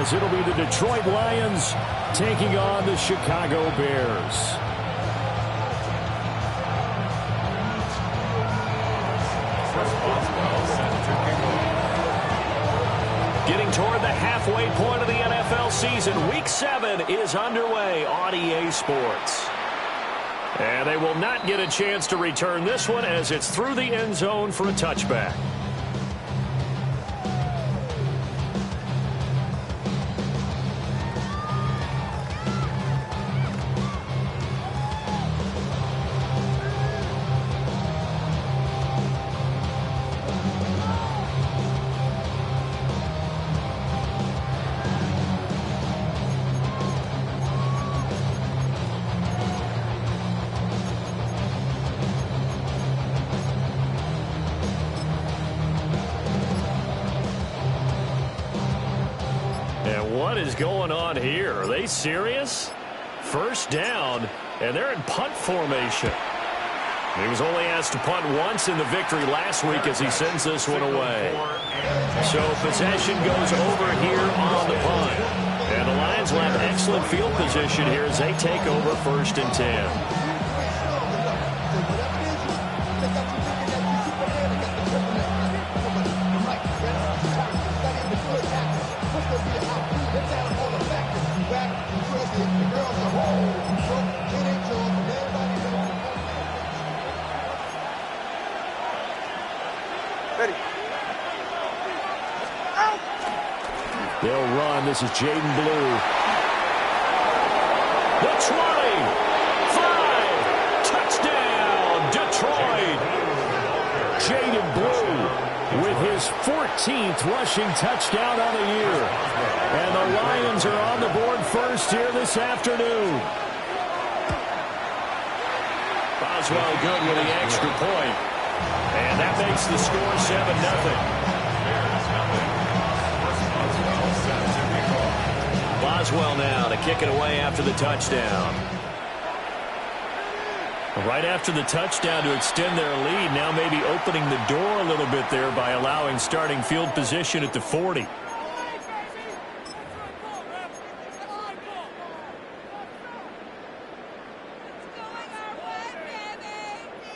as it'll be the Detroit Lions taking on the Chicago Bears. Getting toward the halfway point of the NFL season, Week 7 is underway on EA Sports. And they will not get a chance to return this one as it's through the end zone for a touchback. What is going on here? Are they serious? First down, and they're in punt formation. He was only asked to punt once in the victory last week as he sends this one away. So possession goes over here on the punt. And the Lions will have excellent field position here as they take over 1st and 10. They'll run. This is Jaden Blue. The 20. 5. Touchdown, Detroit. Jaden Blue with his 14th rushing touchdown on the year. And the Lions are on the board first here this afternoon. Boswell good with the extra point. And that makes the score 7-0. Boswell now to kick it away after the touchdown. Right after the touchdown to extend their lead, now maybe opening the door a little bit there by allowing starting field position at the 40.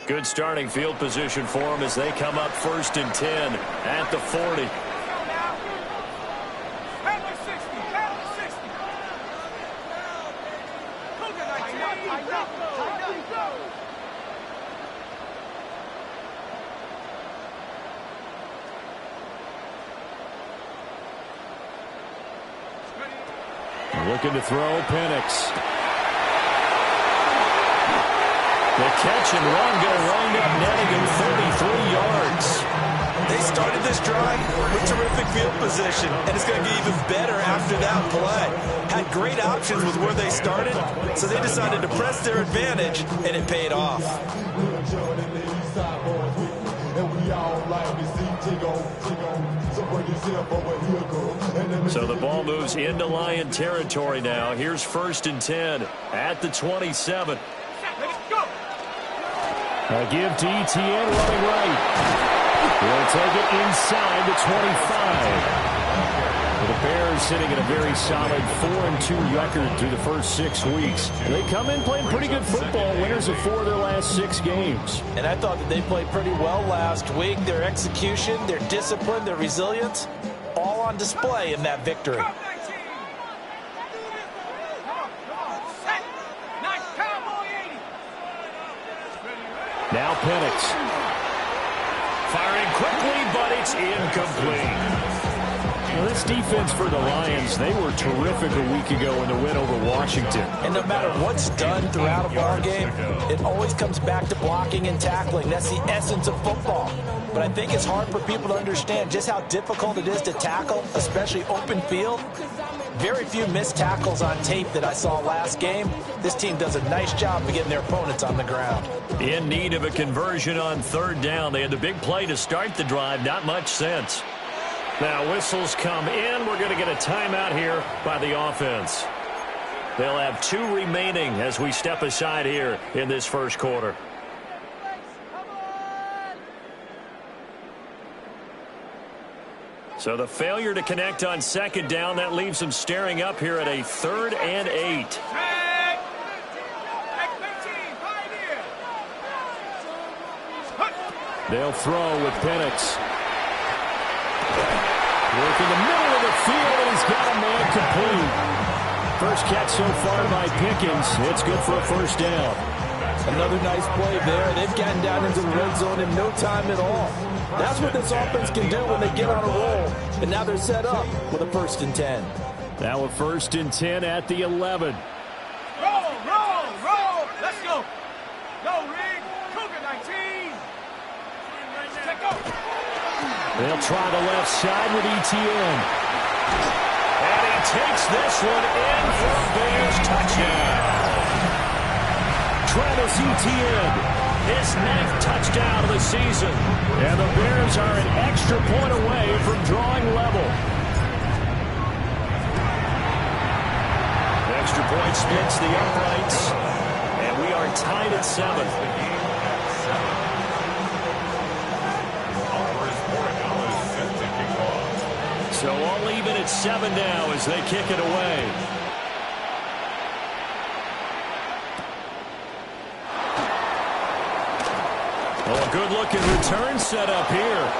Good starting field position for them as they come up 1st and 10 at the 40. Looking to throw, Penix. The catch and run going to wind up netting him 33 yards. They started this drive with terrific field position, and it's going to get even better after that play. Had great options with where they started, so they decided to press their advantage, and it paid off. So the ball moves into Lion territory now. Here's 1st and 10 at the 27. A give to Etienne running right. He'll take it inside the 25. The Bears sitting at a very solid 4-2 record through the first 6 weeks. They come in playing pretty good football, winners of 4 of their last 6 games. And I thought that they played pretty well last week. Their execution, their discipline, their resilience, all on display in that victory. Now Penix. Firing quickly, but it's incomplete. Well, this defense for the Lions, they were terrific a week ago in the win over Washington. And no matter what's done throughout a ball game, it always comes back to blocking and tackling. That's the essence of football. But I think it's hard for people to understand just how difficult it is to tackle, especially open field. Very few missed tackles on tape that I saw last game. This team does a nice job of getting their opponents on the ground. In need of a conversion on 3rd down. They had the big play to start the drive. Not much sense. Now whistles come in. We're going to get a timeout here by the offense. They'll have 2 remaining as we step aside here in this first quarter. So the failure to connect on second down, that leaves them staring up here at a 3rd and 8. They'll throw with Penix. Work in the middle of the field, and he's got a man complete. First catch so far by Pickens. It's good for a first down. Another nice play there. They've gotten down into the red zone in no time at all. That's what this offense can do when they get on a roll. And now they're set up with a 1st and 10. Now a 1st and 10 at the 11. Roll, roll, roll. Let's go. Go, Rig. Coco 19. Let's go. They'll try the left side with ETN. And he takes this one in for a Bears touchdown. Travis Etienne, his 9th touchdown of the season. And the Bears are an extra point away from drawing level. Extra point splits the uprights. And we are tied at 7. So all even at 7 now as they kick it away. Well, a good-looking return set up here.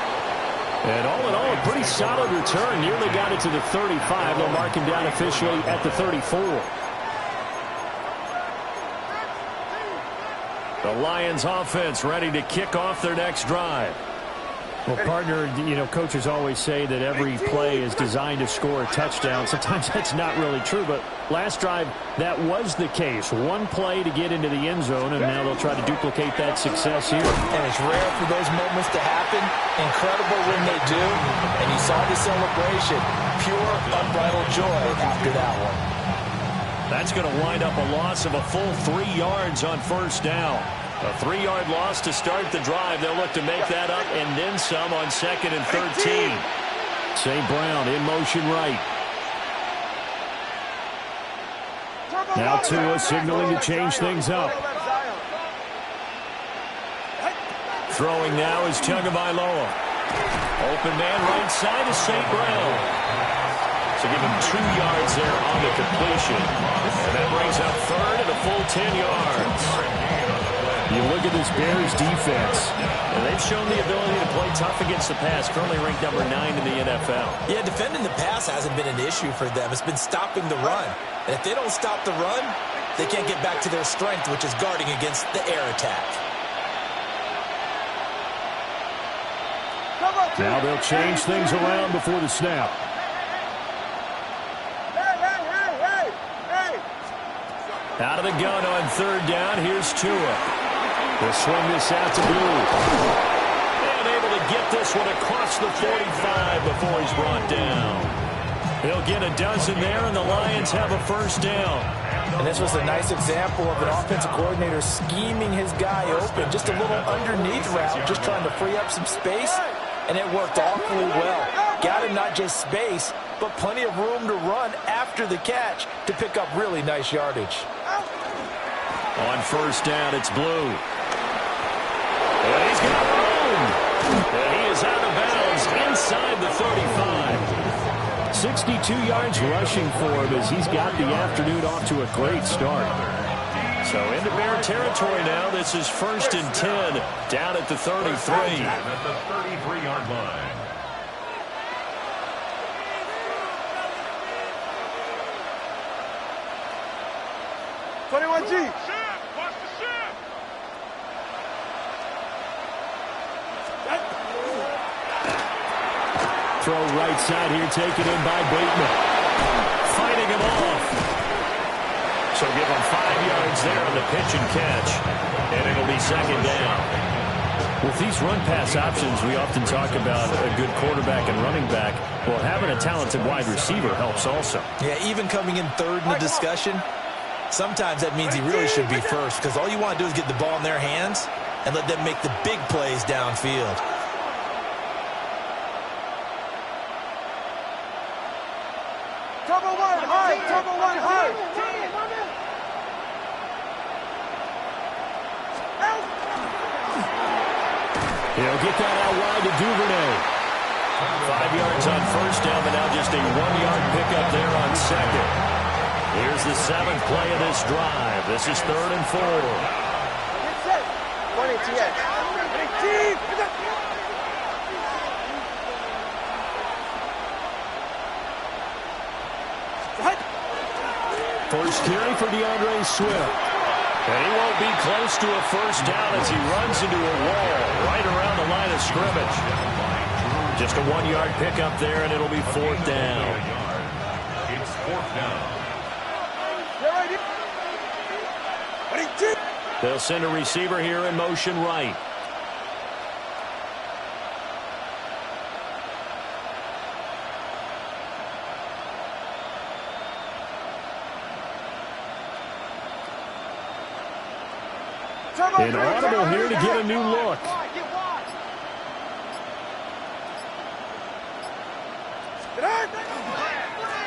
And all in all, a pretty solid return. Nearly got it to the 35. They'll mark him down officially at the 34. The Lions offense ready to kick off their next drive. Well, partner, coaches always say that every play is designed to score a touchdown. Sometimes that's not really true, but last drive, that was the case. One play to get into the end zone, and now they'll try to duplicate that success here. And it's rare for those moments to happen. Incredible when they do. And you saw the celebration. Pure, unbridled joy after that one. That's going to wind up a loss of a full 3 yards on first down. A 3-yard loss to start the drive. They'll look to make that up and then some on 2nd and 13. St. Brown in motion right. Now Tua signaling to change things up. Throwing now is Tagovailoa. Open man right side is St. Brown. So give him 2 yards there on the completion. And that brings up 3rd and a full 10 yards. You look at this Bears defense, and they've shown the ability to play tough against the pass, currently ranked number 9 in the NFL. Yeah, defending the pass hasn't been an issue for them. It's been stopping the run. And if they don't stop the run, they can't get back to their strength, which is guarding against the air attack. Now they'll change things around before the snap. Out of the gun on 3rd down, here's Tua. They'll swing this out to Blue. And able to get this one across the 45 before he's brought down. He'll get a dozen there, and the Lions have a first down. And this was a nice example of an offensive coordinator scheming his guy open. Just a little underneath route, just trying to free up some space. And it worked awfully well. Got him not just space, but plenty of room to run after the catch to pick up really nice yardage. On first down, it's Blue. And he's got room. And he is out of bounds inside the 35. 62 yards rushing for him as he's got the afternoon off to a great start. So into Bear territory now. This is 1st and 10 down at the 33. At the 33-yard line. Throw right side here, taken in by Bateman. Fighting him off. So give him 5 yards there on the pitch and catch. And it'll be 2nd down. With these run-pass options, we often talk about a good quarterback and running back. Well, having a talented wide receiver helps also. Yeah, even coming in 3rd in the discussion, sometimes that means he really should be first, because all you want to do is get the ball in their hands and let them make the big plays downfield. He'll get that out wide to Duvernay. 5 yards on first down, but now just a 1-yard pickup there on second. Here's the 7th play of this drive. This is 3rd and 4. First carry for DeAndre Swift. And he won't be close to a first down as he runs into a wall right around the line of scrimmage. Just a 1-yard pickup there, and it'll be 4th down. It's 4th down. They'll send a receiver here in motion right. An audible here to get a new look.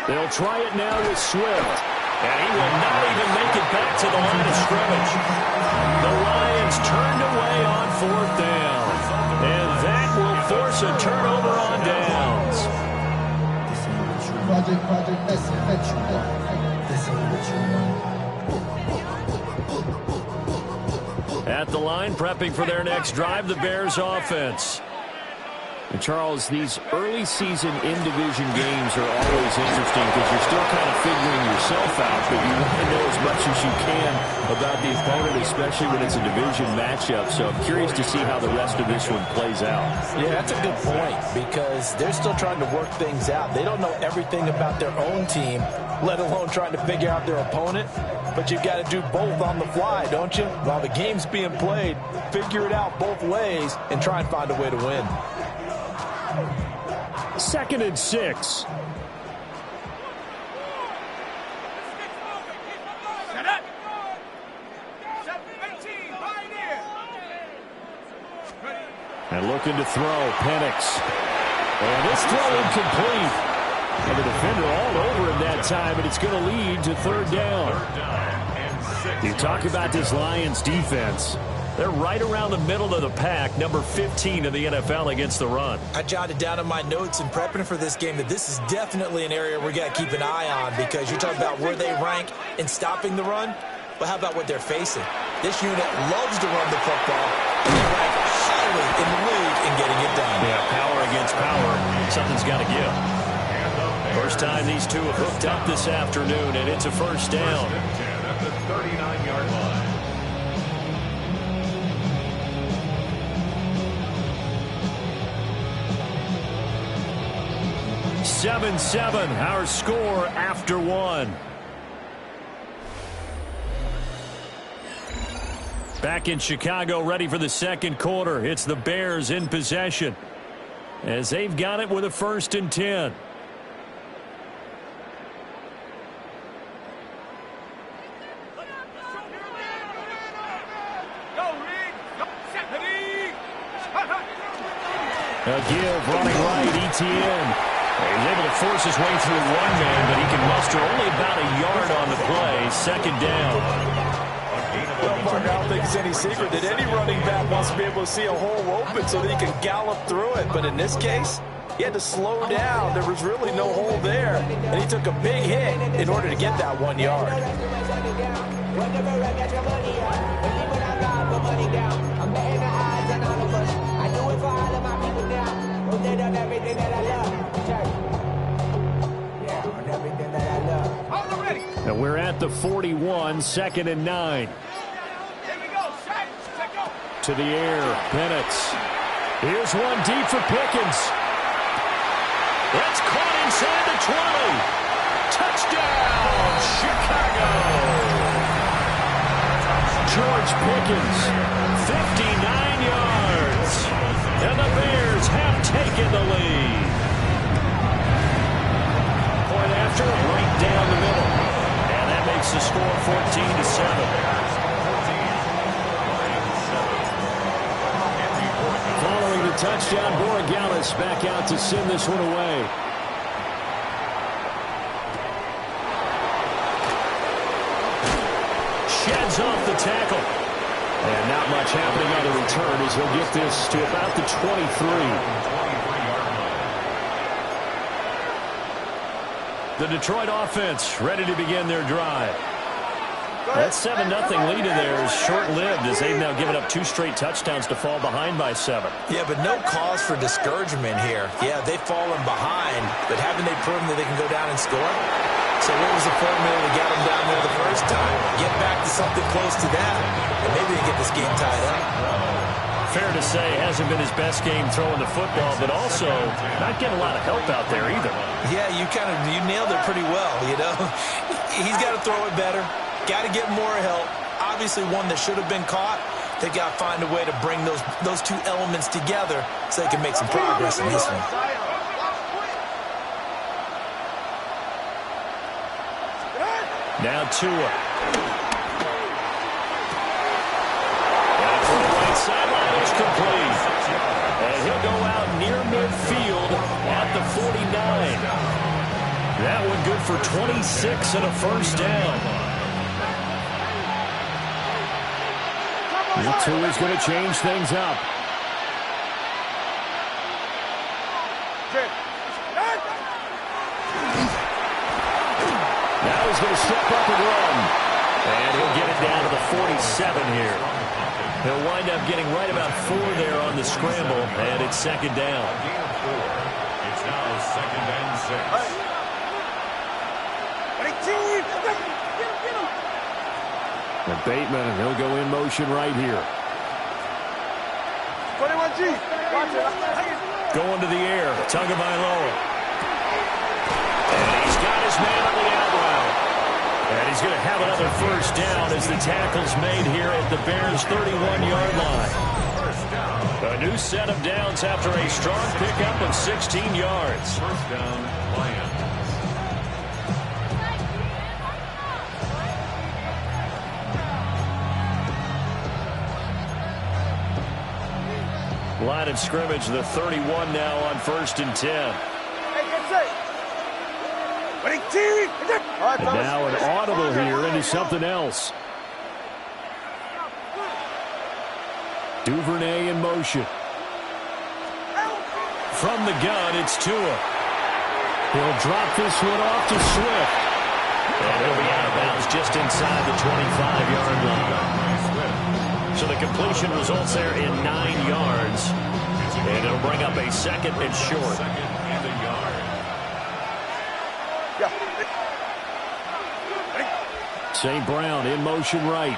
They'll try it now with Swift. And he will not even make it back to the line of scrimmage. The Lions turned away on 4th down. And that will force a turnover on downs. At the line, prepping for their next drive, the Bears offense. And Charles, these early season in-division games are always interesting because you're still kind of figuring yourself out, but you want to know as much as you can about the opponent, especially when it's a division matchup. So I'm curious to see how the rest of this one plays out. Yeah, that's a good point because they're still trying to work things out. They don't know everything about their own team, let alone trying to figure out their opponent. But you've got to do both on the fly, don't you? While the game's being played, figure it out both ways and try and find a way to win. 2nd and 6. And looking to throw, Penix. And this throw incomplete. And the defender all over him that time, and it's going to lead to 3rd down. You talk about this Lions defense. They're right around the middle of the pack, number 15 in the NFL against the run. I jotted down in my notes in prepping for this game that this is definitely an area we got to keep an eye on because you're talking about where they rank in stopping the run. But how about what they're facing? This unit loves to run the football, and they rank highly in the league in getting it done. Yeah, power against power. Something's got to give. First time these two have hooked up this afternoon, and it's a first down. At the 39-yard line. 7-7, our score after 1. Back in Chicago, ready for the 2nd quarter. It's the Bears in possession as they've got it with a 1st and 10. A give, running right, Etienne. He's able to force his way through one man, but he can muster only about a yard on the play. 2nd down. Well, Mark, I don't think it's any secret that any running back wants to be able to see a hole open so that he can gallop through it. But in this case, he had to slow down. There was really no hole there, and he took a big hit in order to get that 1 yard. And we're at the 41, 2nd and 9. To the air, Penix. Here's one deep for Pickens. That's caught inside the 20. Touchdown, Chicago. George Pickens, 59 yards. And the Bears have taken the lead. Point after, right down the middle. And that makes the score 14-7. Following the touchdown, Borregales back out to send this one away. Sheds off the tackle. And not much happening on the return as he'll get this to about the 23. The Detroit offense ready to begin their drive. That 7-0 lead in there is short-lived as they've now given up 2 straight touchdowns to fall behind by 7. Yeah, but no cause for discouragement here. Yeah, they've fallen behind, but haven't they proven that they can go down and score? So what was the formula to get them down there the first time? Get back to something close to that, and maybe they get this game tied up. Fair to say, hasn't been his best game throwing the football, but also not getting a lot of help out there either. Yeah, you nailed it pretty well, you know. He's got to throw it better. Got to get more help. Obviously one that should have been caught. They got to find a way to bring those 2 elements together so they can make some progress in this one. Now Tua. And from the right sideline, it's complete. And he'll go out near midfield at the 49. That one good for 26 and a first down. Tua's going to change things up. Now he's going to step up and run. And he'll get it down to the 47 here. He'll wind up getting right about 4 there on the scramble, and it's second down. It's now 2nd and 6. And Bateman, and he'll go in motion right here. 21G. Going to the air, Tagovailoa. And he's got his man on the out route. And he's going to have another first down as the tackle's made here at the Bears' 31-yard line. A new set of downs after a strong pickup of 16 yards. First down, Lions. Line of scrimmage, the 31 now on 1st and 10. And now an audible here into something else. Duvernay in motion. From the gun, it's Tua. He'll drop this one off to Swift. And he'll be out of bounds just inside the 25-yard line. So the completion results there in 9 yards. And it'll bring up a 2nd and short. 2nd and a yard. St. Brown in motion right.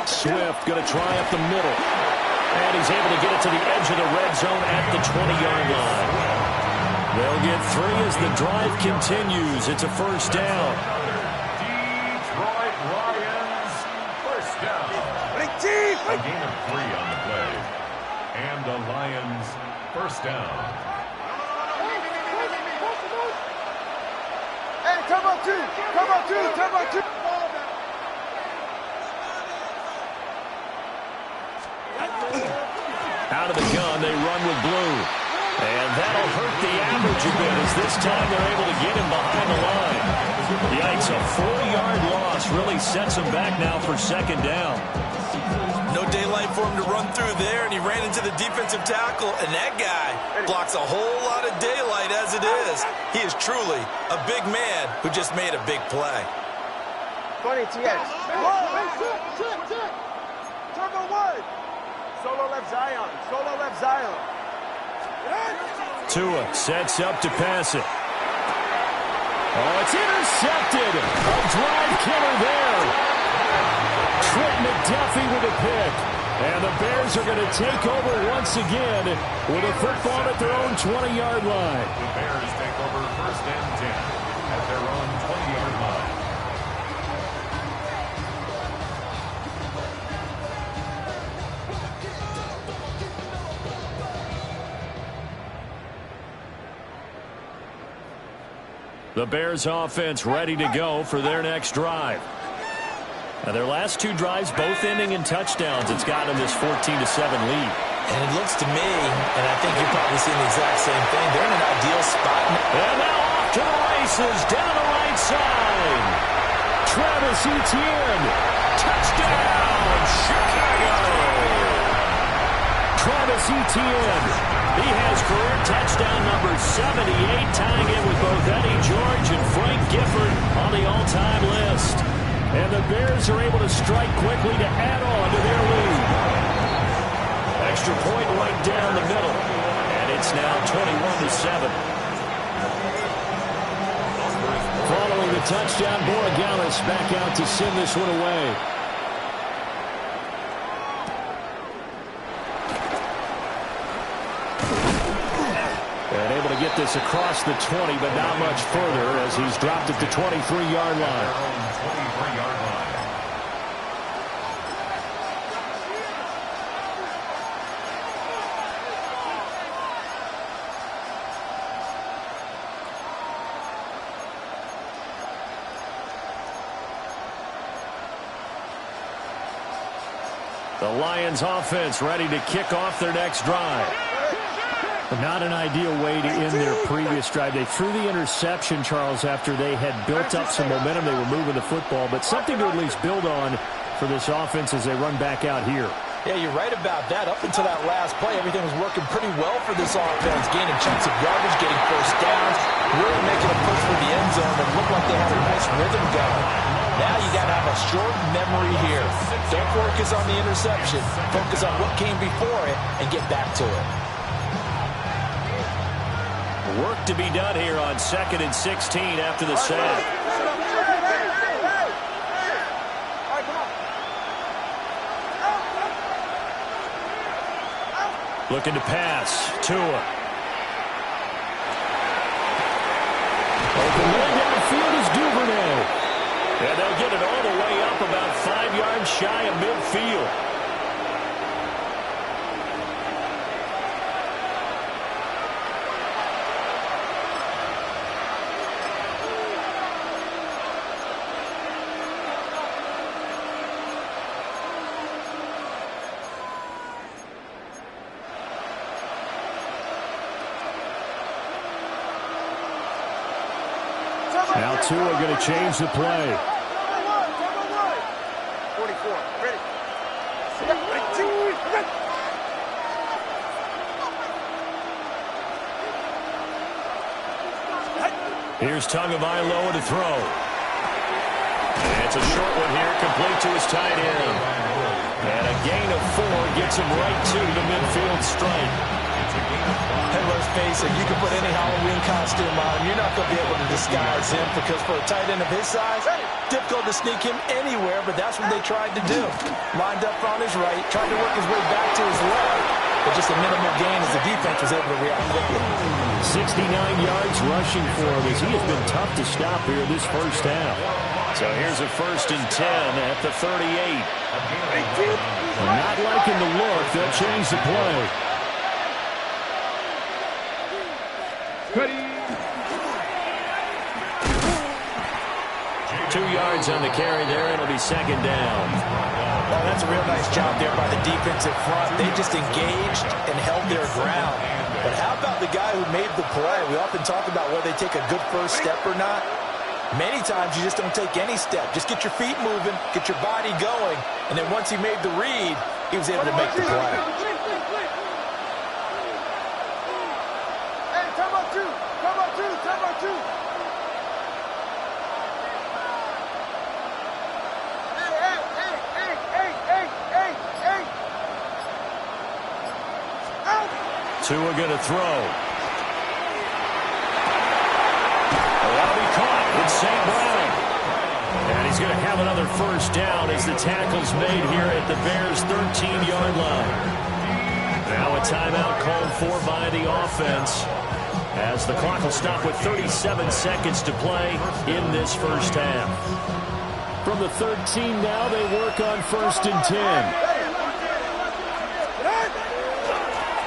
Swift going to try up the middle. And he's able to get it to the edge of the red zone at the 20-yard line. They'll get 3 as the drive continues. It's a first down. Detroit Lions, first down. A gain of 3 on the play. And the Lions, first down. Hey, come on, 2. Come on, 2. Come on, 2. Out of the gun, they run with blue. And that'll hurt the average a bit as this time they're able to get him behind the line. Yikes, a 4-yard loss really sets him back now for second down. No daylight for him to run through there, and he ran into the defensive tackle, and that guy blocks a whole lot of daylight as it is. He is truly a big man who just made a big play. 20 TX. Turbo 1. Solo left Zion. Solo left Zion. Tua sets up to pass it. Oh, it's intercepted. A drive killer there. Trent McDuffie with a pick. And the Bears are going to take over once again with a football at their own 20-yard line. The Bears take over 1st and 10 at their own 20-yard line. The Bears offense ready to go for their next drive. Now their last 2 drives both ending in touchdowns. It's gotten them this 14-7 lead. And it looks to me, and I think you're probably seeing the exact same thing, they're in an ideal spot. And now off to the races down the right side. Travis Etienne. Touchdown, Chicago. Travis Etienne. He has career touchdown number 78, tying it with both Eddie George and Frank Gifford on the all-time list. And the Bears are able to strike quickly to add on to their lead. Extra point right down the middle. And it's now 21-7. Following the touchdown, Borregales back out to send this one away. And able to get this across the 20, but not much further as he's dropped at the 23-yard line. The Lions offense ready to kick off their next drive. Not an ideal way to end their previous drive. They threw the interception, Charles, after they had built up some momentum. They were moving the football, but something to at least build on for this offense as they run back out here. Yeah, you're right about that. Up until that last play, everything was working pretty well for this offense. Gaining chunks of yardage, getting first downs, really making a push for the end zone. It looked like they had a nice rhythm going. Now you got to have a short memory here. Don't focus on the interception. Focus on what came before it and get back to it. Work to be done here on 2nd and 16 after the sack. Looking to pass. Tua. Open way downfield is Duvernay. And they'll get it all the way up about 5 yards shy of midfield. Now Tua going to change the play. 44, ready. Here's Tagovailoa to throw. And it's a short one here, complete to his tight end. And a gain of 4 gets him right to the midfield stripe. Hey, let's face it, you can put any Halloween costume on him. You're not going to be able to disguise him because for a tight end of his size, difficult to sneak him anywhere, but that's what they tried to do. Lined up on his right, tried to work his way back to his left, but just a minimal gain as the defense was able to react quickly. 69 yards rushing for him as he has been tough to stop here this first half. So here's a 1st and 10 at the 38. Not liking the look. They'll change the play. 2 yards on the carry there. It'll be 2nd down. Oh, that's a real nice job there by the defensive front. They just engaged and held their ground. But how about the guy who made the play? We often talk about whether they take a good first step or not. Many times you just don't take any step. Just get your feet moving, get your body going, and then once he made the read, he was able to make the play. Hey, time out 2. Time out 2. Time out 2. Tua going to throw. That'll be caught with St. Brown. And he's going to have another first down as the tackle's made here at the Bears' 13-yard line. Now a timeout called for by the offense as the clock will stop with 37 seconds to play in this first half. From the 13 now, they work on 1st and 10.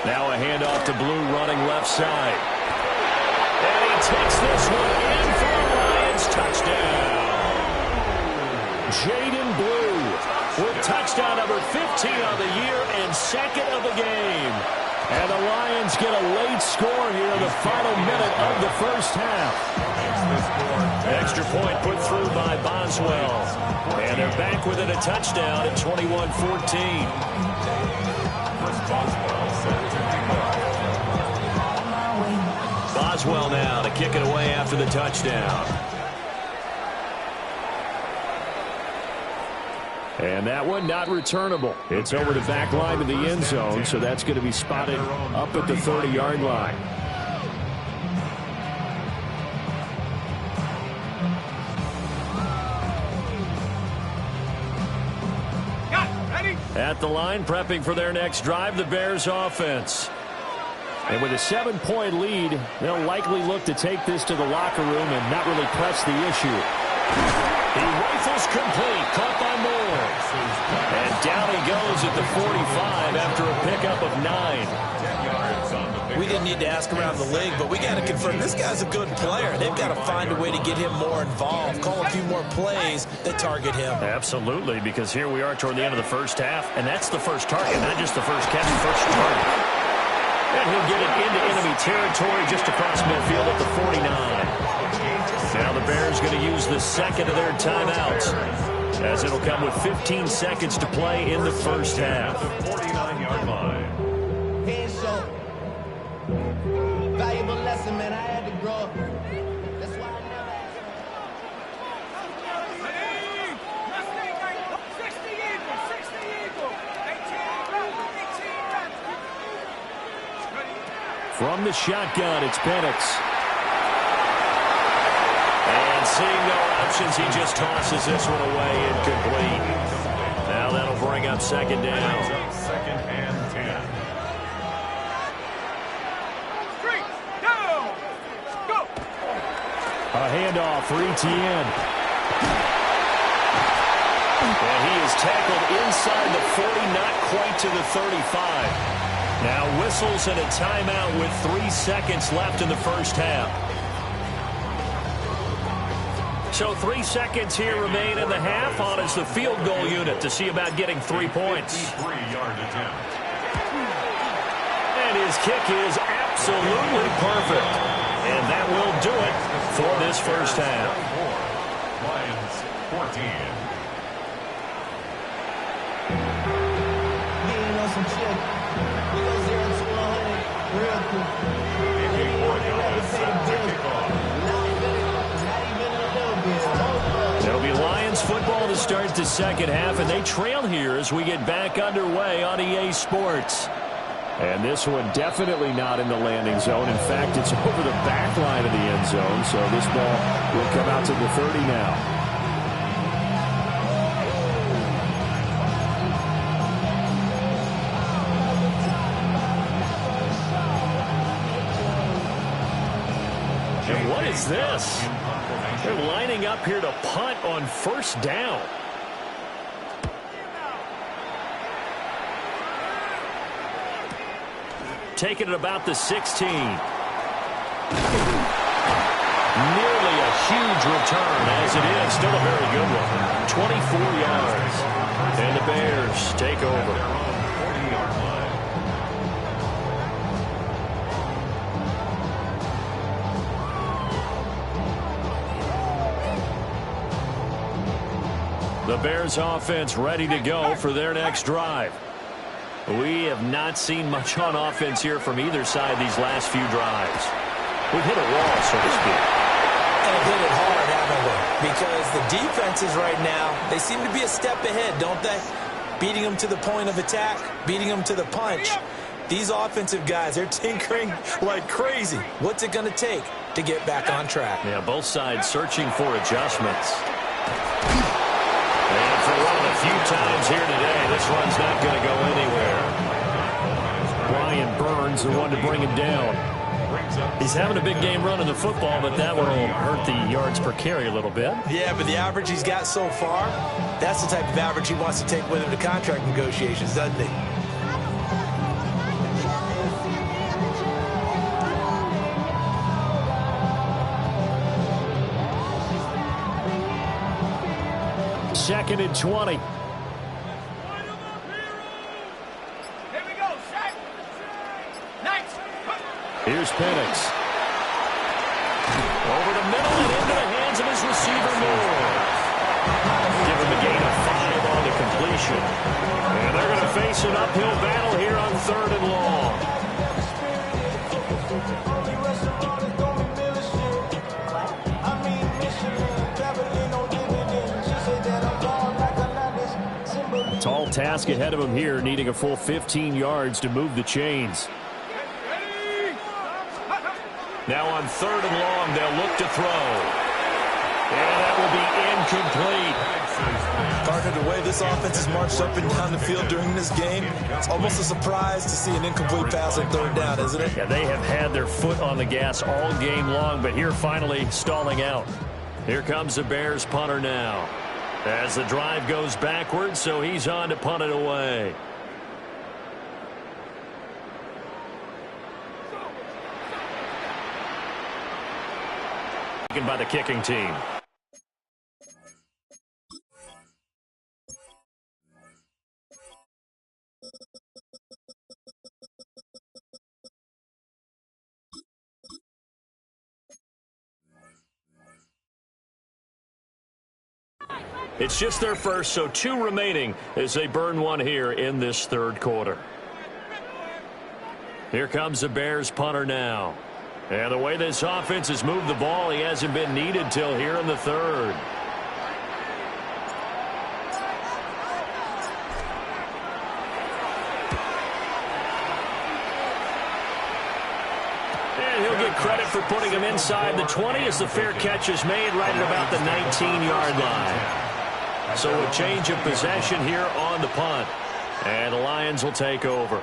Now a handoff to Blue running left side. And he takes this one in for the Lions touchdown. Jaden Blue with touchdown number 15 on the year and 2nd of the game. And the Lions get a late score here in the final minute of the first half. Extra point put through by Boswell. And they're back within a touchdown at 21-14. Boswell now to kick it away after the touchdown. And that one not returnable. It's over the back line of the end zone, so that's going to be spotted up at the 30-yard line. At the line, prepping for their next drive, the Bears offense. And with a 7-point lead, they'll likely look to take this to the locker room and not really press the issue. He rifles complete, caught by Moore. And down he goes at the 45 after a pickup of 9. We didn't need to ask around the league, but we got to confirm this guy's a good player. They've got to find a way to get him more involved, call a few more plays that target him. Absolutely, because here we are toward the end of the first half, and that's the first target, not just the first catch, first target. And he'll get it into enemy territory just across midfield at the 49. Now the Bears going to use the second of their timeouts, as it'll come with 15 seconds to play in the first half. 49-yard line. Valuable lesson, man. I had to grow up. That's why I never asked. 60 Eagles. 18 From the shotgun, it's Penix. And seeing no options, he just tosses this one away incomplete. Now that'll bring up second down. Second and 10. A handoff for Etienne. And he is tackled inside the 40, not quite to the 35. Now whistles and a timeout with 3 seconds left in the first half. So 3 seconds here remain in the half on as the field goal unit to see about getting 3 points. 53-yard attempt. And his kick is absolutely perfect. And that will do it for this first half. Lions 14. Getting on some shit. We go 0 to 100 real quick. It'll be Lions football to start the second half, and they trail here as we get back underway on EA Sports. And this one definitely not in the landing zone. In fact, it's over the back line of the end zone, so this ball will come out to the 30 now. And what is this? They're lining up here to punt on first down. Taking it about the 16. Nearly a huge return as it is. Still a very good one. 24 yards. And the Bears take over. 40-yard line. The Bears offense ready to go for their next drive. We have not seen much on offense here from either side these last few drives. We've hit a wall, so to speak. And hit it hard, haven't we? Because the defenses right now, they seem to be a step ahead, don't they? Beating them to the point of attack, beating them to the punch. These offensive guys, they're tinkering like crazy. What's it going to take to get back on track? Yeah, both sides searching for adjustments. And for one of the few times here today, this run's not going to go anywhere. Brian Burns, the one to bring him down. He's having a big game running the football, but that one will hurt the yards per carry a little bit. Yeah, but the average he's got so far, that's the type of average he wants to take with him to contract negotiations, doesn't he? Second and 20. Here we go, set. Nice. Here's Penix. Over the middle and into the hands of his receiver, Moore. Give him a gain of 5 on the completion. And they're going to face an uphill battle here on 3rd and long. Tall task ahead of him here, needing a full 15 yards to move the chains. Now on 3rd and long, they'll look to throw. And that will be incomplete. Partner, the way this offense has marched up and down the field during this game, it's almost a surprise to see an incomplete pass on 3rd down, isn't it? Yeah, they have had their foot on the gas all game long, but here finally stalling out. Here comes the Bears punter now. As the drive goes backwards, so he's on to punt it away. Taken by the kicking team. It's just their first, so 2 remaining as they burn one here in this 3rd quarter. Here comes the Bears punter now. And the way this offense has moved the ball, he hasn't been needed till here in the 3rd. And he'll get credit for putting him inside the 20 as the fair catch is made right at about the 19-yard line. So a change of possession here on the punt. And the Lions will take over.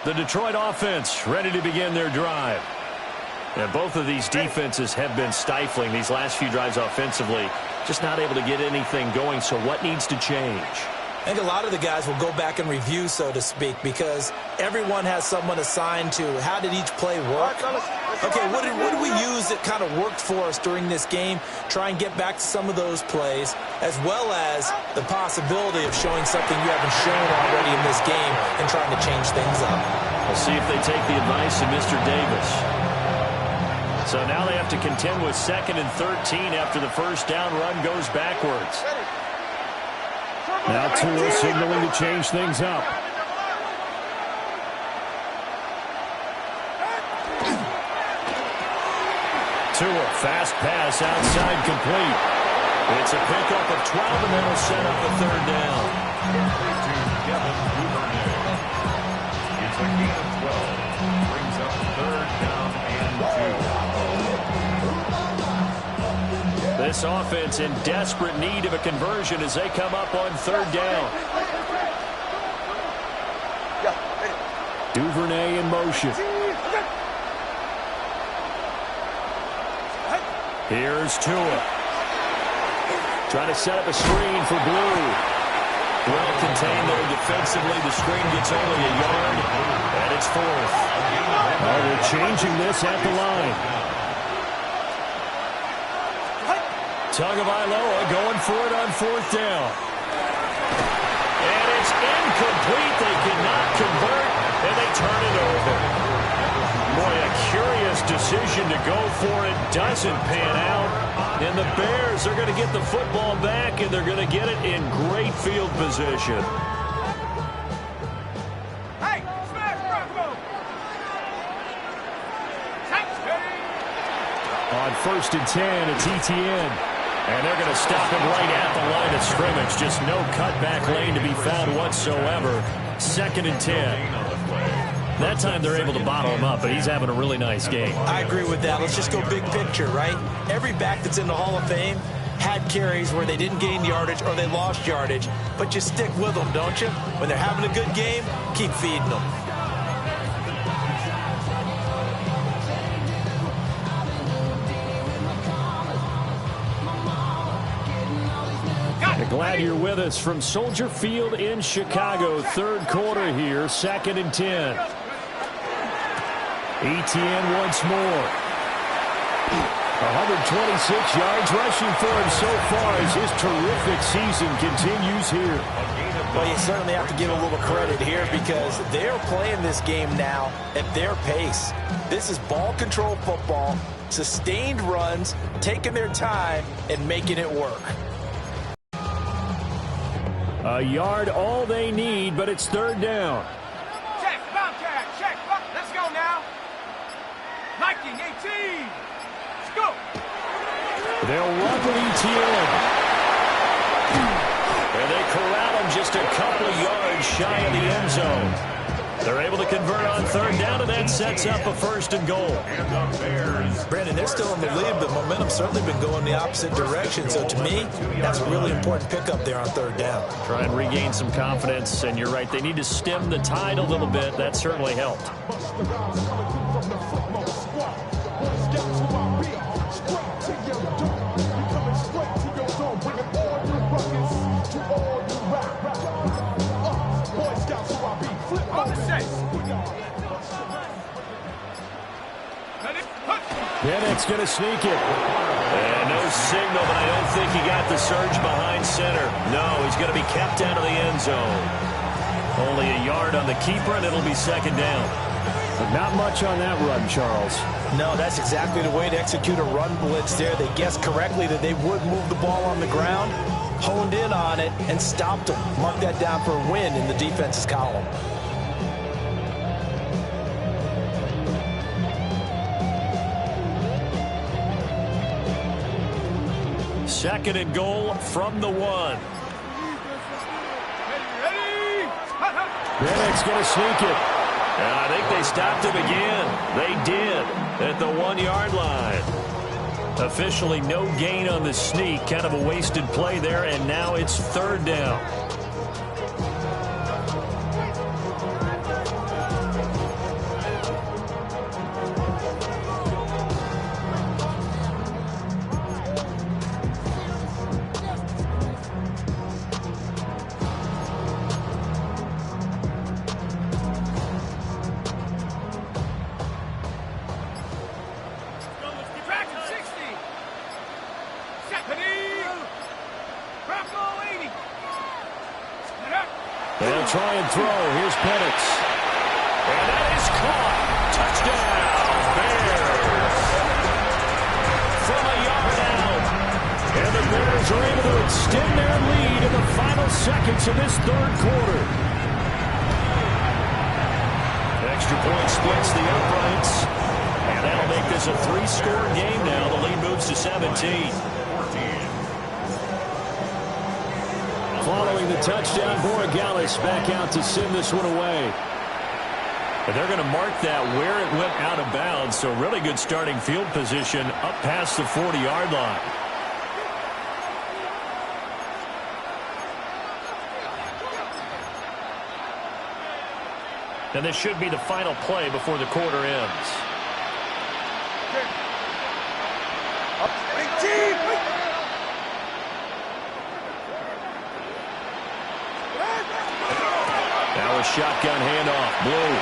The Detroit offense ready to begin their drive. And both of these defenses have been stifling these last few drives offensively. Just not able to get anything going. So what needs to change? I think a lot of the guys will go back and review, so to speak, because everyone has someone assigned to how did each play work. Okay, what did we use that kind of worked for us during this game? Try and get back to some of those plays, as well as the possibility of showing something you haven't shown already in this game and trying to change things up. We'll see if they take the advice of Mr. Davis. So now they have to contend with 2nd and 13 after the first down run goes backwards. Now Tua signaling to change things up. Tua, fast pass outside complete. It's a pickup of 12, and then will set up the 3rd down. It's a gain of 12. Brings up 3rd down and 2. This offense in desperate need of a conversion as they come up on 3rd down. Duvernay in motion. Here's Tua. Trying to set up a screen for Blue. Well contained there defensively. The screen gets only a yard, and it's 4th. Oh, they're changing this at the line. Tagovailoa going for it on 4th down. And it's incomplete. They cannot convert, and they turn it over. Boy, a curious decision to go for it. Doesn't pan out. And the Bears are going to get the football back, and they're going to get it in great field position. Hey, smash Bronco! On 1st and 10, it's ETN. And they're going to stop him right at the line of scrimmage. Just no cutback lane to be found whatsoever. 2nd and 10. That time they're able to bottle him up, but he's having a really nice game. I agree with that. Let's just go big picture, right? Every back that's in the Hall of Fame had carries where they didn't gain yardage or they lost yardage, but you stick with them, don't you? When they're having a good game, keep feeding them. Glad you're with us from Soldier Field in Chicago. 3rd quarter here, 2nd and 10. ETN once more. 126 yards rushing for him so far as his terrific season continues here. Well, you certainly have to give a little credit here because they're playing this game now at their pace. This is ball control football, sustained runs, taking their time, and making it work. A yard all they need, but it's third down. Check, Bobcat, check. Let's go now. Liking 18. Let's go. They'll run with ETN. And they corral him just a couple of yards shy of the end zone. They're able to convert on third down, and that sets up a first and goal. Brandon, they're still in the lead, but momentum's certainly been going the opposite direction. So to me, that's a really important pickup there on third down. Try and regain some confidence, and you're right, they need to stem the tide a little bit. That certainly helped. Bennett's going to sneak it. And no signal, but I don't think he got the surge behind center. No, he's going to be kept out of the end zone. Only a yard on the keeper, and it'll be second down. But not much on that run, Charles. No, that's exactly the way to execute a run blitz there. They guessed correctly that they would move the ball on the ground, honed in on it, and stopped them. Mark that down for a win in the defense's column. Second and goal from the 1. Bennett's going to sneak it. And I think they stopped him again. They did at the 1 yard line. Officially no gain on the sneak. Kind of a wasted play there, and now it's third down. They'll try and throw. Here's Penix. And that is caught. Touchdown, Bears. From a yard out. And the Bears are able to extend their lead in the final seconds of this third quarter. Extra point splits the uprights. And that'll make this a 3-score game now. The lead moves to 17. Following the touchdown, Borregales back out to send this one away. And they're going to mark that where it went out of bounds, so really good starting field position up past the 40-yard line. And this should be the final play before the quarter ends. Now a shotgun handoff. Blue.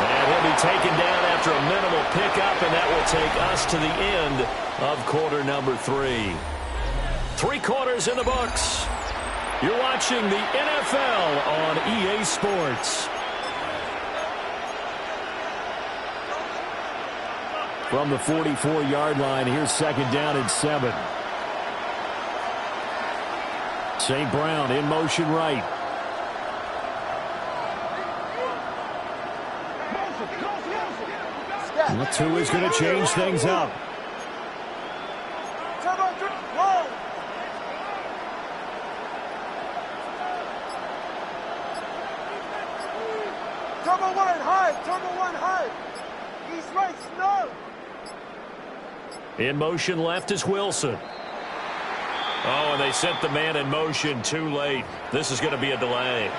And he'll be taken down after a minimal pickup, and that will take us to the end of quarter number 3. 3 quarters in the books. You're watching the NFL on EA Sports. From the 44-yard line, here's second down and 7. St. Brown in motion right. And Tua is going to change things up. Turbo 1 high, Turbo 1 high. East right, snow. In motion left is Wilson. Oh, and they sent the man in motion too late. This is going to be a delay.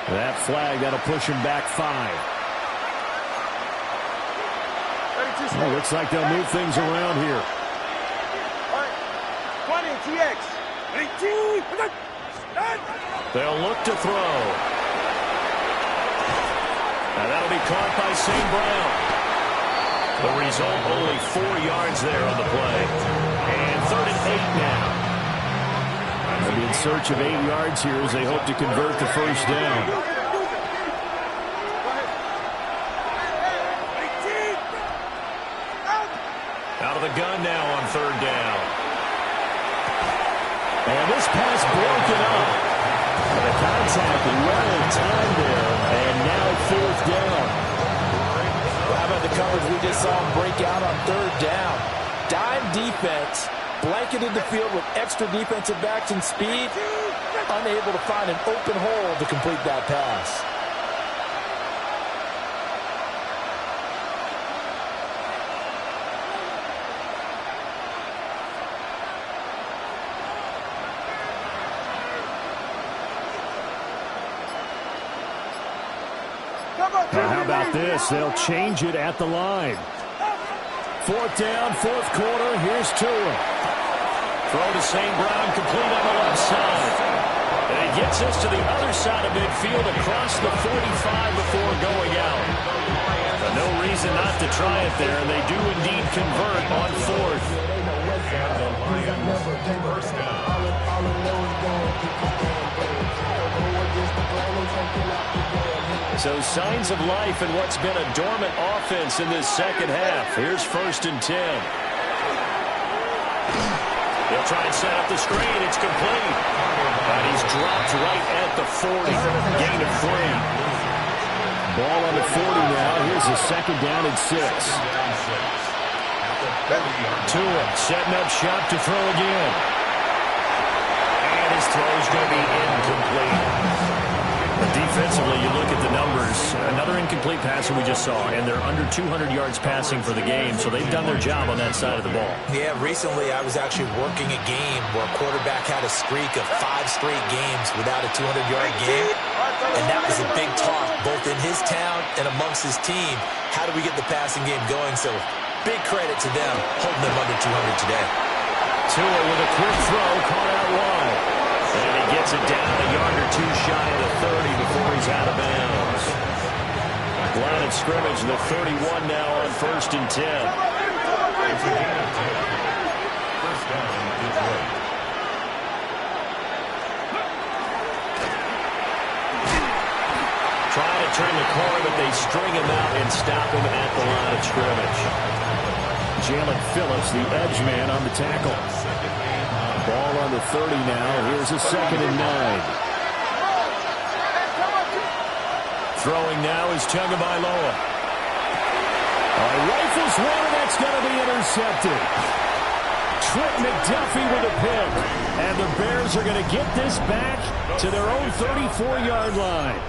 That flag, that'll push him back 5. Oh, looks like they'll move things around here. All right. 20, TX. 18. They'll look to throw. Now that'll be caught by St. Brown. The result, only 4 yards there on the play. And 3rd and 8 now. They'll be in search of 8 yards here as they hope to convert the first down. Out of the gun now on 3rd down. And this pass broken up. The contact well timed there. And now 4th down. How about the coverage we just saw him break out on 3rd down? Dime defense, blanketed the field with extra defensive backs and speed, unable to find an open hole to complete that pass. Now how about this? They'll change it at the line. 4th down, 4th quarter. Here's Tua. Throw to St. Brown, complete on the left side. And he gets us to the other side of midfield across the 45 before going out. But no reason not to try it there, and they do indeed convert on 4th. And the Lions first down. So signs of life in what's been a dormant offense in this second half. Here's 1st and 10. They'll try and set up the screen. It's complete. And he's dropped right at the 40. Gain of 3. Ball on the 40 now. Here's a 2nd down and 6. Tua setting up shop to throw again. And his throw's going to be incomplete. But defensively, you look at the numbers. Another incomplete pass that we just saw, and they're under 200 yards passing for the game, so they've done their job on that side of the ball. Yeah, recently I was actually working a game where a quarterback had a streak of 5 straight games without a 200-yard game, and that was a big talk both in his town and amongst his team. How do we get the passing game going? So big credit to them holding them under 200 today. Tua with a quick throw, caught out wide. And he gets it down a yard or 2 shy of the 30 before he's out of bounds. Line of scrimmage, the 31 now on 1st and 10. It's a gain of 10. First down, Detroit. Trying to turn the corner, but they string him out and stop him at the line of scrimmage. Jalen Phillips, the edge man on the tackle. Ball on the 30 now. Here's a 2nd and 9. Throwing now is Tagovailoa. Rifles one, and that's going to be intercepted. Trent McDuffie with a pick. And the Bears are going to get this back to their own 34-yard line.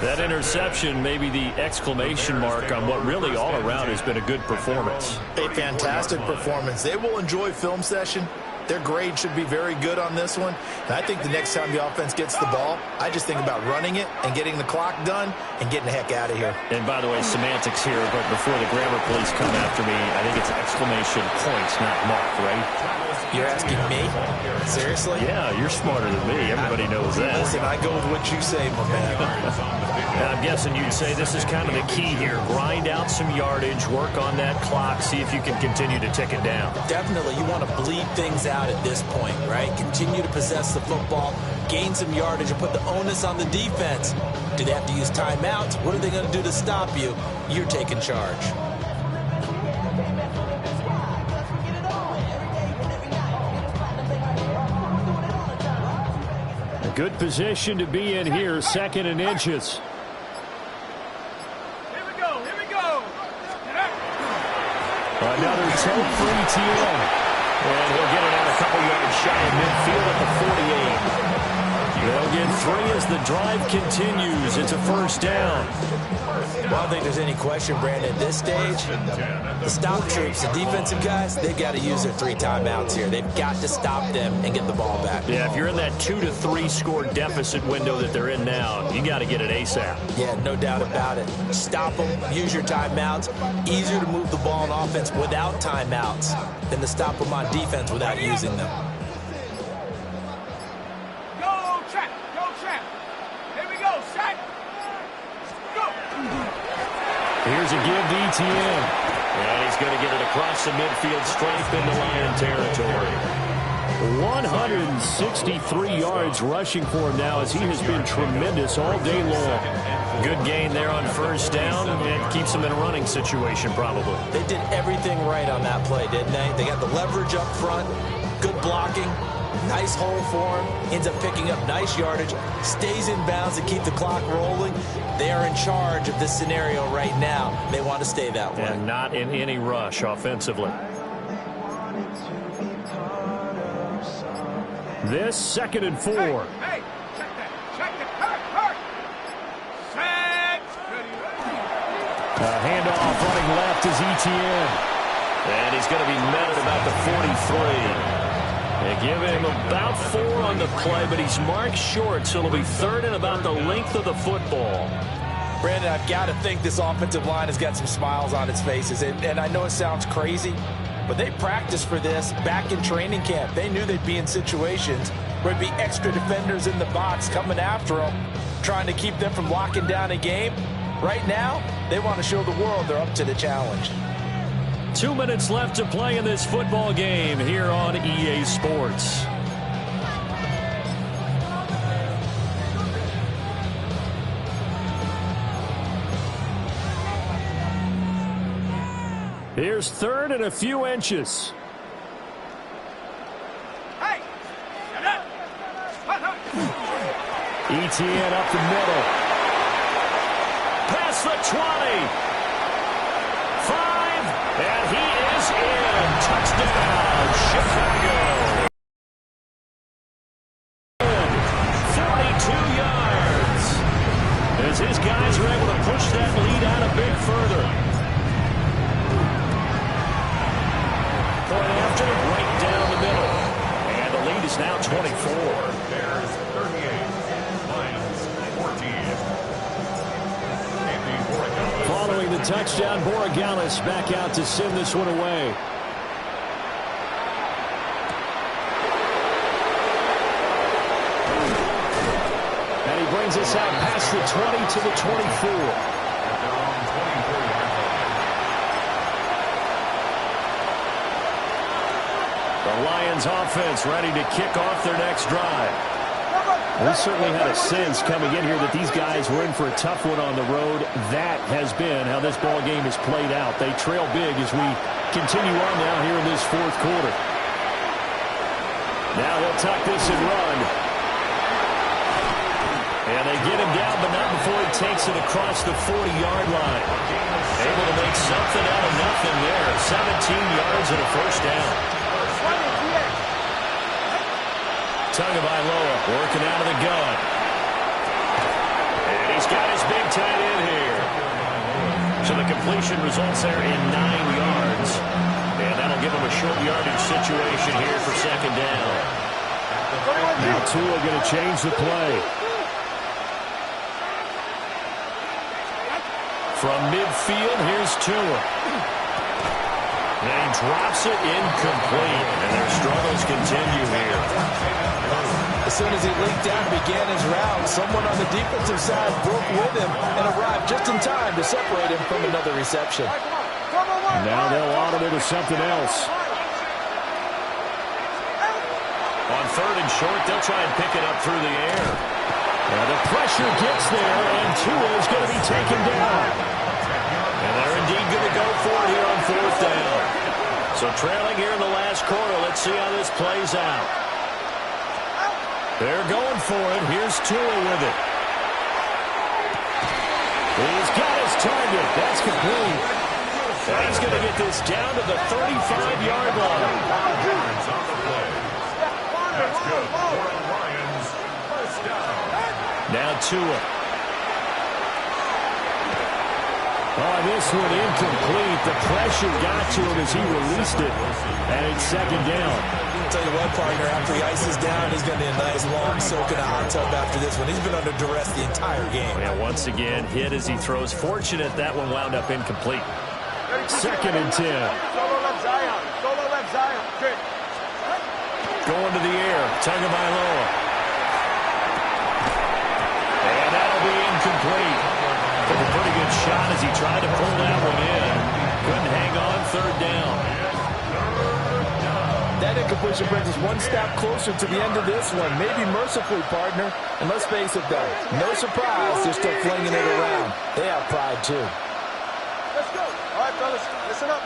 That interception may be the exclamation mark on what really all around has been a good performance. A fantastic performance. They will enjoy film session. Their grade should be very good on this one. And I think the next time the offense gets the ball, I just think about running it and getting the clock done and getting the heck out of here. And by the way, semantics here, but before the grammar police come after me, I think it's exclamation points, not mark, right? You're asking me? Seriously? Yeah, you're smarter than me. Everybody knows that. Listen, I go with what you say, my man. And I'm guessing you'd say this is kind of the key here. Grind out some yardage, work on that clock, see if you can continue to tick it down. Definitely. You want to bleed things out at this point, right? Continue to possess the football, gain some yardage, and put the onus on the defense. Do they have to use timeouts? What are they going to do to stop you? You're taking charge. A good position to be in here, 2nd and inches. Here we go, here we go. Another tote for ETN. And he'll get it out a couple yards shy of midfield at the 48. They'll get 3 as the drive continues. It's a 1st down. Well, I don't think there's any question, Brandon, at this stage. The stop troops, the defensive guys, they've got to use their 3 timeouts here. They've got to stop them and get the ball back. Yeah, if you're in that 2 to 3 score deficit window that they're in now, you got to get it ASAP. Yeah, no doubt about it. Stop them, use your timeouts. Easier to move the ball on offense without timeouts than to stop them on defense without using them. Here we go, Shaq. Go. Here's a give to ETN. He's going to get it across the midfield straight into Lion territory. 163 yards rushing for him now as he has been tremendous all day long. Good gain there on first down and keeps him in a running situation probably. They did everything right on that play, didn't they? They got the leverage up front, good blocking, nice hole for him, ends up picking up nice yardage, stays in bounds to keep the clock rolling. They are in charge of this scenario right now. They want to stay that way. And not in any rush offensively. This 2nd and 4. Hey, check that. Hurt. Set. Ready. Handoff running left is ETN. And he's going to be met at about the 43. They give him about 4 on the play, but he's marked short, so it'll be 3rd and about the length of the football. Brandon, I've got to think this offensive line has got some smiles on its faces. And I know it sounds crazy, but they practiced for this back in training camp. They knew they'd be in situations where there'd be extra defenders in the box coming after them, trying to keep them from locking down a game. Right now, they want to show the world they're up to the challenge. 2 minutes left to play in this football game here on EA Sports. Here's 3rd and a few inches. Hey, shut up. ETN up the middle. Past the 20. 5, and he is in. Touchdown, Chicago. 42 yards. As his guys are able to push that lead out a bit further. Point after, right down the middle. And the lead is now 24. Bears 38, Lions 14. Following the touchdown, Borregales back out to send this one away. And he brings us out past the 20 to the 24. The Lions offense ready to kick off their next drive. We certainly had a sense coming in here that these guys were in for a tough one on the road. That has been how this ball game has played out. They trail big as we continue on now here in this 4th quarter. Now they'll tuck this and run. And they get him down, but not before he takes it across the 40-yard line. Able to make something out of nothing there. 17 yards and a first down. Tagovailoa working out of the gun. And he's got his big tight end here. So the completion results there in 9 yards. And that'll give him a short yardage situation here for 2nd down. Now Tua going to change the play. From midfield, here's Tua. And he drops it incomplete. And their struggles continue here. As soon as he leaked out and began his round, someone on the defensive side broke with him and arrived just in time to separate him from another reception. Now they'll audible to something else. On 3rd and short, they'll try and pick it up through the air. Now the pressure gets there, and Tua is going to be taken down. And they're indeed going to go for it here on 4th down. So trailing here in the last quarter, let's see how this plays out. They're going for it. Here's Tua with it. He's got his target. That's complete. And he's going to get this down to the 35-yard line. That's good for the Lions. First down. Now Tua. Oh, this one incomplete. The pressure got to him as he released it. And it's 2nd down. I'll tell you what, partner, after he ices down, he's going to need a nice long soak in a hot tub after this one. He's been under duress the entire game. And once again, hit as he throws. Fortunate that one wound up incomplete. 2nd and 10. Solo left Zion. Good. Going to the air. Tagovailoa. And that'll be incomplete. Took a pretty good shot as he tried to pull that one in. Couldn't hang on 3rd That incompletion brings us one step closer to the end of this one. Maybe mercifully, partner. And let's face it, though, no surprise, they're still flinging it around. They have pride, too. Let's go. All right, fellas, listen up.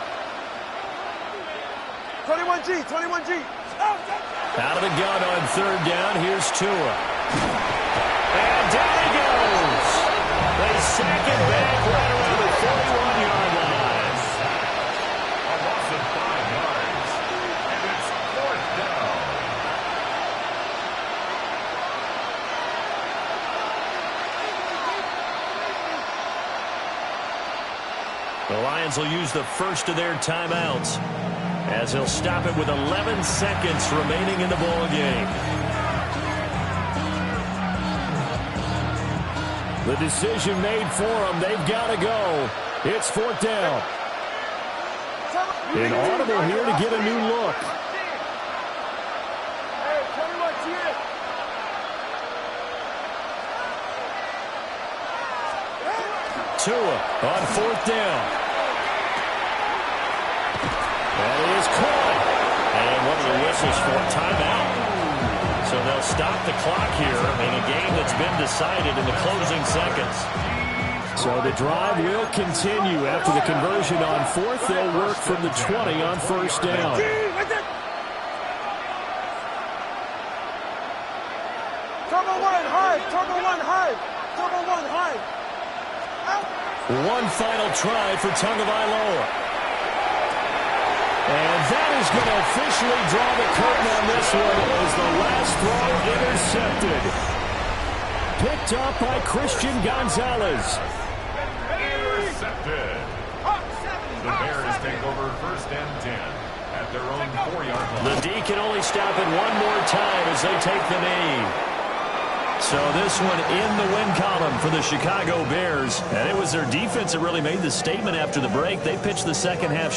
21G, 21G. Out of the gun on third down. Here's Tua. And down he goes. They sack it back right around the 41-yard line. A loss of 5 yards. And it's 4th down. The Lions will use the first of their timeouts, as he'll stop it with 11 seconds remaining in the ball game. The decision made for them. They've got to go. It's 4th down. An audible here to get a new look. Hey, 21G. Tua on 4th down. That is caught. And one of the whistles for a timeout. So they'll stop the clock here in a game that's been decided in the closing seconds. So the drive will continue. After the conversion on 4th, they'll work from the 20 on 1st down. Turbo 1 high, Turbo 1 high, Turbo 1 high. One final try for Tagovailoa. And that is going to officially draw the curtain on this one as the last throw intercepted. Picked up by Christian Gonzalez. Intercepted. The Bears take over 1st and 10 at their own 4-yard line. The D can only stop it one more time as they take the knee. So this one in the win column for the Chicago Bears. And it was their defense that really made the statement after the break. They pitched the second half